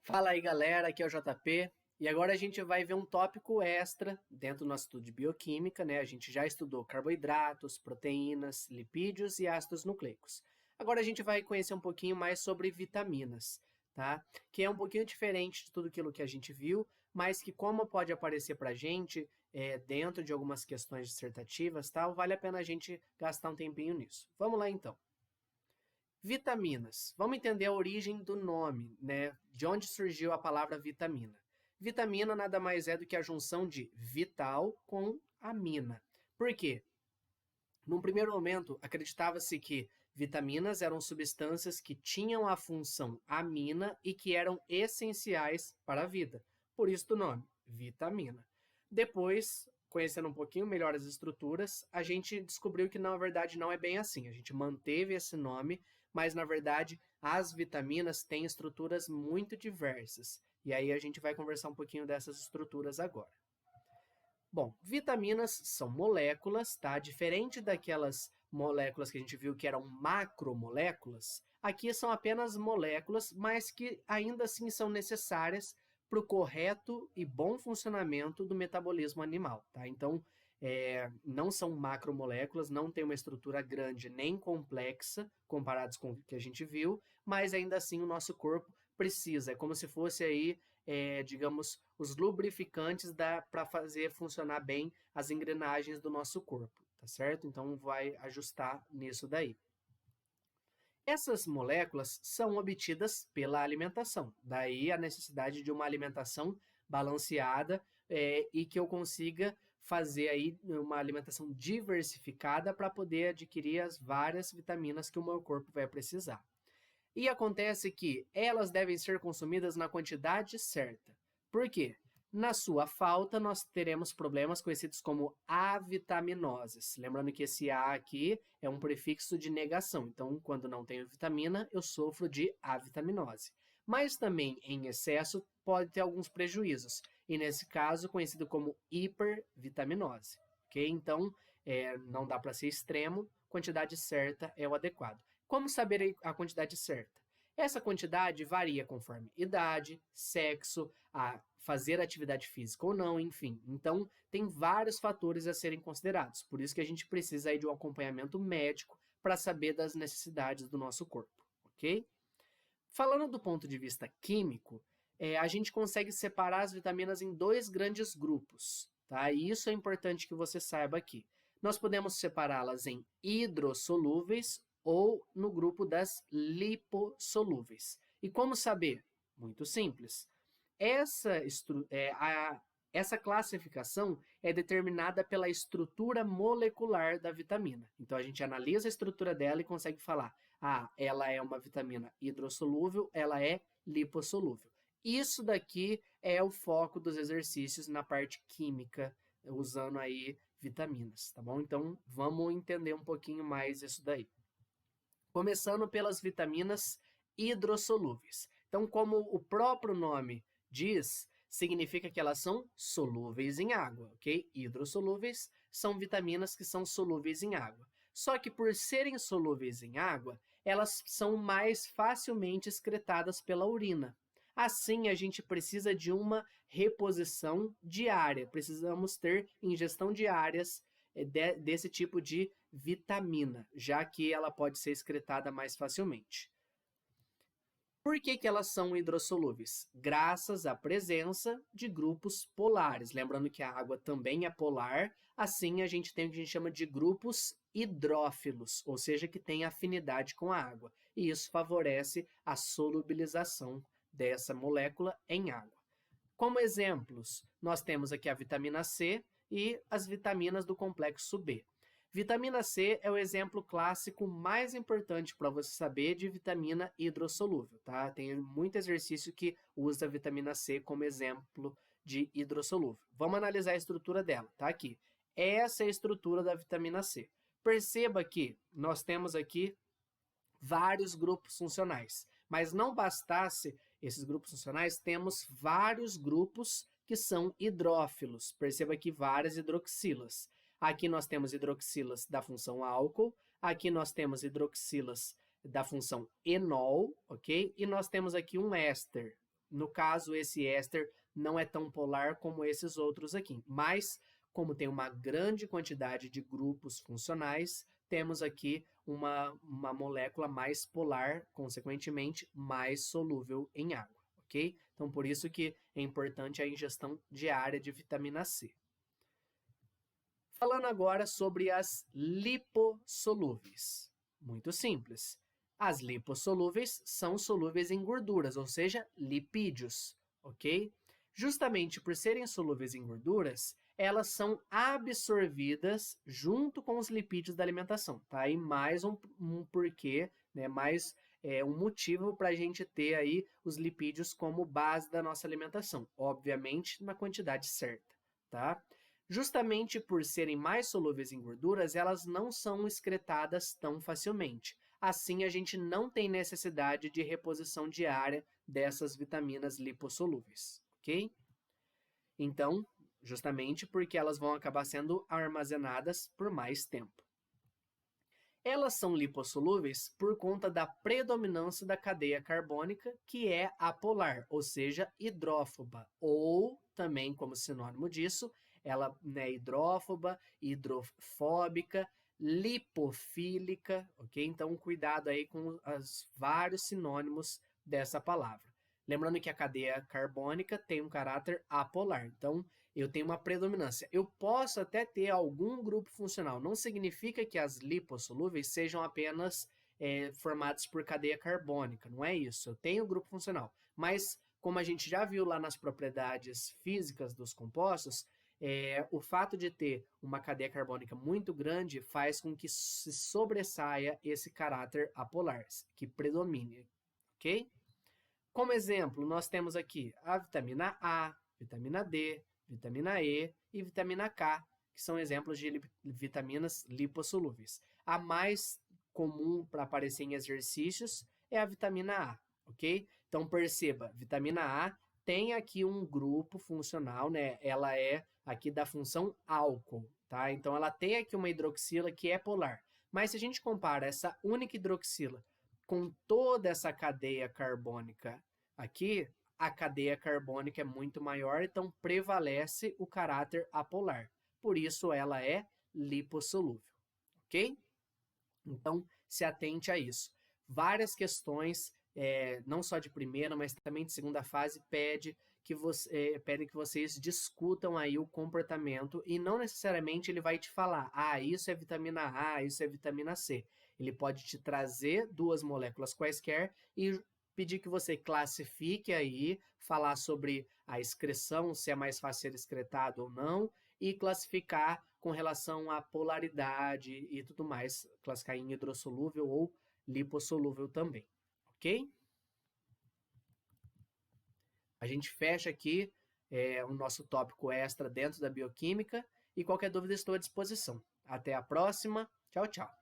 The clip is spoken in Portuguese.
Fala aí galera, aqui é o JP e agora a gente vai ver um tópico extra dentro do nosso estudo de bioquímica, né? A gente já estudou carboidratos, proteínas, lipídios e ácidos nucleicos. Agora a gente vai conhecer um pouquinho mais sobre vitaminas, tá? Que é um pouquinho diferente de tudo aquilo que a gente viu, mas que como pode aparecer pra gente dentro de algumas questões dissertativas, tal, vale a pena a gente gastar um tempinho nisso. Vamos lá então. Vitaminas. Vamos entender a origem do nome, né? De onde surgiu a palavra vitamina. Vitamina nada mais é do que a junção de vital com amina. Por quê? Num primeiro momento, acreditava-se que vitaminas eram substâncias que tinham a função amina e que eram essenciais para a vida. Por isso o nome, vitamina. Depois, conhecendo um pouquinho melhor as estruturas, a gente descobriu que na verdade não é bem assim. A gente manteve esse nome, mas na verdade as vitaminas têm estruturas muito diversas. E aí a gente vai conversar um pouquinho dessas estruturas agora. Bom, vitaminas são moléculas, tá? Diferente daquelas moléculas que a gente viu que eram macromoléculas, aqui são apenas moléculas, mas que ainda assim são necessárias para o correto e bom funcionamento do metabolismo animal, tá? Então, não são macromoléculas, não tem uma estrutura grande nem complexa, comparados com o que a gente viu, mas ainda assim o nosso corpo precisa, é como se fosse aí, digamos, os lubrificantes para fazer funcionar bem as engrenagens do nosso corpo, tá certo? Então vai ajustar nisso daí. Essas moléculas são obtidas pela alimentação, daí a necessidade de uma alimentação balanceada e que eu consiga fazer aí uma alimentação diversificada para poder adquirir as várias vitaminas que o meu corpo vai precisar. E acontece que elas devem ser consumidas na quantidade certa. Por quê? Na sua falta, nós teremos problemas conhecidos como avitaminoses. Lembrando que esse A aqui é um prefixo de negação. Então, quando não tenho vitamina, eu sofro de avitaminose. Mas também, em excesso, pode ter alguns prejuízos. E nesse caso, conhecido como hipervitaminose. Ok? Então, não dá para ser extremo. Quantidade certa é o adequado. Como saber a quantidade certa? Essa quantidade varia conforme idade, sexo, a fazer atividade física ou não, enfim. Então, tem vários fatores a serem considerados. Por isso que a gente precisa aí de um acompanhamento médico para saber das necessidades do nosso corpo, ok? Falando do ponto de vista químico, a gente consegue separar as vitaminas em dois grandes grupos, tá? E isso é importante que você saiba aqui. Nós podemos separá-las em hidrossolúveis ou no grupo das lipossolúveis. E como saber? Muito simples. Essa classificação é determinada pela estrutura molecular da vitamina. Então, a gente analisa a estrutura dela e consegue falar, ela é uma vitamina hidrossolúvel, ela é lipossolúvel. Isso daqui é o foco dos exercícios na parte química, usando aí vitaminas, tá bom? Então, vamos entender um pouquinho mais isso daí. Começando pelas vitaminas hidrossolúveis. Então, como o próprio nome diz, significa que elas são solúveis em água, ok? Hidrossolúveis são vitaminas que são solúveis em água. Só que por serem solúveis em água, elas são mais facilmente excretadas pela urina. Assim, a gente precisa de uma reposição diária. Precisamos ter ingestão diárias desse tipo de vitamina, já que ela pode ser excretada mais facilmente. Por que elas são hidrossolúveis? Graças à presença de grupos polares. Lembrando que a água também é polar, assim a gente tem o que a gente chama de grupos hidrófilos, ou seja, que tem afinidade com a água. E isso favorece a solubilização dessa molécula em água. Como exemplos, nós temos aqui a vitamina C e as vitaminas do complexo B. Vitamina C é o exemplo clássico mais importante para você saber de vitamina hidrossolúvel, tá? Tem muito exercício que usa a vitamina C como exemplo de hidrossolúvel. Vamos analisar a estrutura dela, tá aqui. Essa é a estrutura da vitamina C. Perceba que nós temos aqui vários grupos funcionais, mas não bastasse esses grupos funcionais, temos vários grupos que são hidrófilos. Perceba aqui várias hidroxilas. Aqui nós temos hidroxilas da função álcool, aqui nós temos hidroxilas da função enol, ok? E nós temos aqui um éster, No caso, esse éster não é tão polar como esses outros aqui, mas como tem uma grande quantidade de grupos funcionais, temos aqui uma molécula mais polar, consequentemente, mais solúvel em água, ok? Então, por isso que é importante a ingestão diária de vitamina C. Falando agora sobre as lipossolúveis. Muito simples. As lipossolúveis são solúveis em gorduras, ou seja, lipídios, ok? Justamente por serem solúveis em gorduras, elas são absorvidas junto com os lipídios da alimentação. Tá aí mais um porquê, né? Mais um motivo para a gente ter aí os lipídios como base da nossa alimentação. Obviamente, na quantidade certa, tá? Justamente por serem mais solúveis em gorduras, elas não são excretadas tão facilmente. Assim, a gente não tem necessidade de reposição diária dessas vitaminas lipossolúveis, ok? Então, justamente porque elas vão acabar sendo armazenadas por mais tempo. Elas são lipossolúveis por conta da predominância da cadeia carbônica, que é apolar, ou seja, hidrófoba, ou também como sinônimo disso, ela é hidrófoba, hidrofóbica, lipofílica, ok? Então, cuidado aí com os vários sinônimos dessa palavra. Lembrando que a cadeia carbônica tem um caráter apolar, então eu tenho uma predominância. Eu posso até ter algum grupo funcional, não significa que as lipossolúveis sejam apenas formadas por cadeia carbônica, não é isso. Eu tenho grupo funcional, mas como a gente já viu lá nas propriedades físicas dos compostos, o fato de ter uma cadeia carbônica muito grande faz com que se sobressaia esse caráter apolar, que predomine, ok? Como exemplo, nós temos aqui a vitamina A, vitamina D, vitamina E e vitamina K, que são exemplos de vitaminas lipossolúveis. A mais comum para aparecer em exercícios é a vitamina A, ok? Então perceba, vitamina A tem aqui um grupo funcional, né? Ela é aqui da função álcool, tá? Então ela tem aqui uma hidroxila que é polar. Mas se a gente compara essa única hidroxila com toda essa cadeia carbônica aqui, a cadeia carbônica é muito maior, então prevalece o caráter apolar. Por isso ela é lipossolúvel, ok? Então se atente a isso. Várias questões, não só de primeira, mas também de segunda fase, pedem que vocês discutam aí o comportamento e não necessariamente ele vai te falar, isso é vitamina A, isso é vitamina C. Ele pode te trazer duas moléculas quaisquer e pedir que você classifique aí, falar sobre a excreção, se é mais fácil ser excretado ou não, e classificar com relação à polaridade e tudo mais, classificar em hidrossolúvel ou lipossolúvel também, ok? A gente fecha aqui o nosso tópico extra dentro da bioquímica e qualquer dúvida estou à disposição. Até a próxima. Tchau, tchau.